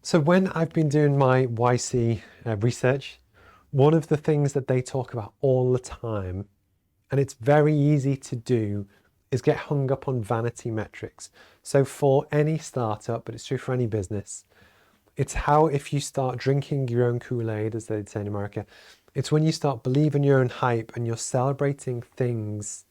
So when I've been doing my YC research, one of the things that they talk about all the time, and it's very easy to do, is get hung up on vanity metrics. So for any startup, but it's true for any business, it's how if you start drinking your own Kool-Aid, as they'd say in America, it's when you start believing your own hype and you're celebrating things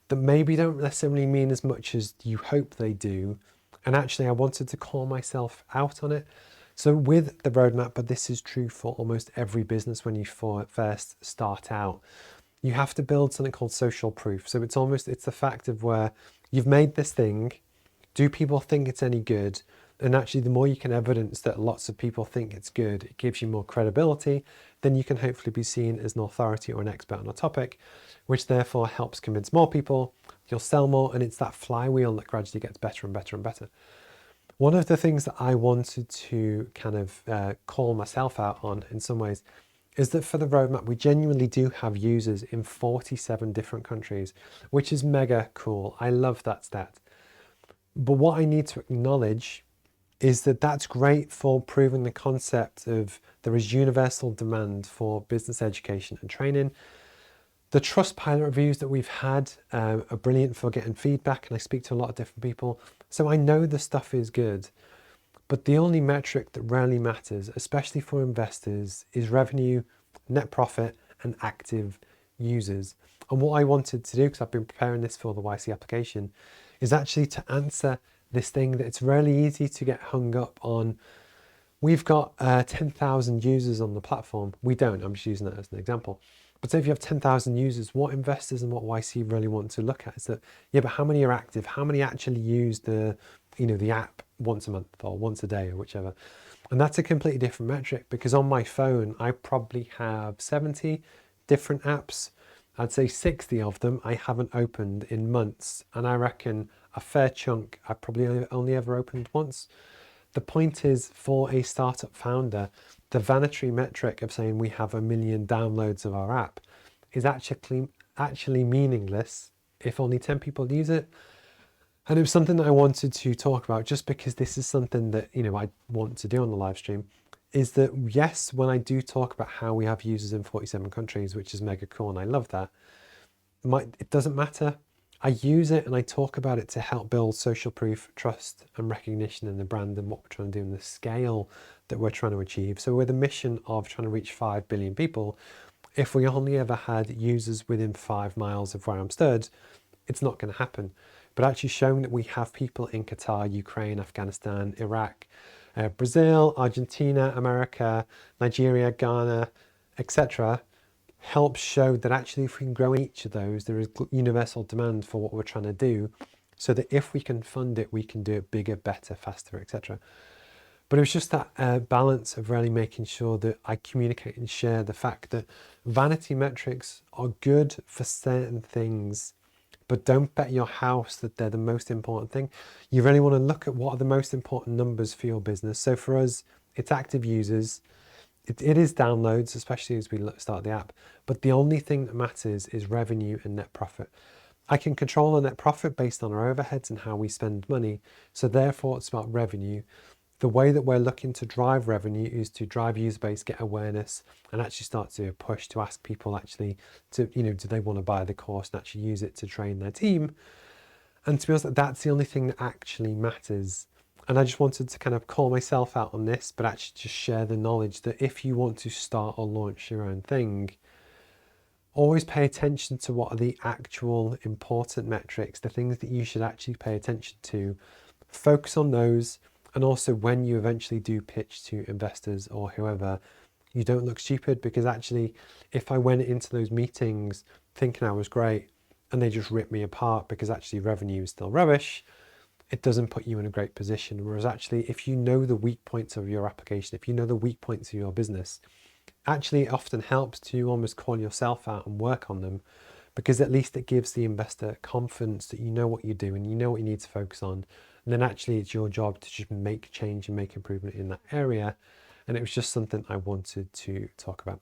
that maybe don't necessarily mean as much as you hope they do. And actually, I wanted to call myself out on it. So with the roadmap, but this is true for almost every business when you first start out, you have to build something called social proof. So it's the fact of where you've made this thing. Do people think it's any good? And actually, the more you can evidence that lots of people think it's good, it gives you more credibility. Then you can hopefully be seen as an authority or an expert on a topic, which therefore helps convince more people. You'll sell more, and it's that flywheel that gradually gets better and better and better. One of the things that I wanted to kind of call myself out on in some ways is that for the roadmap, we genuinely do have users in 47 different countries, which is mega cool. I love that stat. But what I need to acknowledge is that that's great for proving the concept of there is universal demand for business education and training. The Trustpilot reviews that we've had are brilliant for getting feedback, and I speak to a lot of different people. So I know the stuff is good, but the only metric that rarely matters, especially for investors, is revenue, net profit, and active users. And what I wanted to do, because I've been preparing this for the YC application, is actually to answer this thing that it's really easy to get hung up on. We've got 10,000 users on the platform. We don't, I'm just using that as an example. But say if you have 10,000 users, what investors and what YC really want to look at is that, yeah, but how many are active? How many actually use the app once a month or once a day or whichever? And that's a completely different metric, because on my phone, I probably have 70 different apps. I'd say 60 of them I haven't opened in months. And I reckon a fair chunk I probably only ever opened once. The point is, for a startup founder, the vanity metric of saying we have 1 million downloads of our app is actually meaningless if only 10 people use it. And it was something that I wanted to talk about, just because this is something that I want to do on the live stream, is that yes, when I do talk about how we have users in 47 countries, which is mega cool, and I love that, it doesn't matter. I use it and I talk about it to help build social proof, trust and recognition in the brand and what we're trying to do and the scale that we're trying to achieve. So with a mission of trying to reach 5 billion people, if we only ever had users within 5 miles of where I'm stood, it's not going to happen. But actually showing that we have people in Qatar, Ukraine, Afghanistan, Iraq, Brazil, Argentina, America, Nigeria, Ghana, etc., helps show that actually if we can grow each of those, there is universal demand for what we're trying to do, so that if we can fund it, we can do it bigger, better, faster, etc. But it was just that balance of really making sure that I communicate and share the fact that vanity metrics are good for certain things, but don't bet your house that they're the most important thing. You really want to look at what are the most important numbers for your business. So for us, it's active users. It is downloads, especially as we start the app. But the only thing that matters is revenue and net profit. I can control the net profit based on our overheads and how we spend money. So therefore, it's about revenue. The way that we're looking to drive revenue is to drive user base, get awareness, and actually start to push to ask people actually to, do they want to buy the course and actually use it to train their team? And to be honest, that's the only thing that actually matters. And I just wanted to kind of call myself out on this, but actually just share the knowledge that if you want to start or launch your own thing, always pay attention to what are the actual important metrics, the things that you should actually pay attention to. Focus on those. And also when you eventually do pitch to investors or whoever, you don't look stupid, because actually if I went into those meetings thinking I was great and they just ripped me apart because actually revenue is still rubbish, it doesn't put you in a great position. Whereas actually, if you know the weak points of your application, if you know the weak points of your business, actually it often helps to almost call yourself out and work on them, because at least it gives the investor confidence that you know what you do and you know what you need to focus on. And then actually it's your job to just make change and make improvement in that area. And it was just something I wanted to talk about.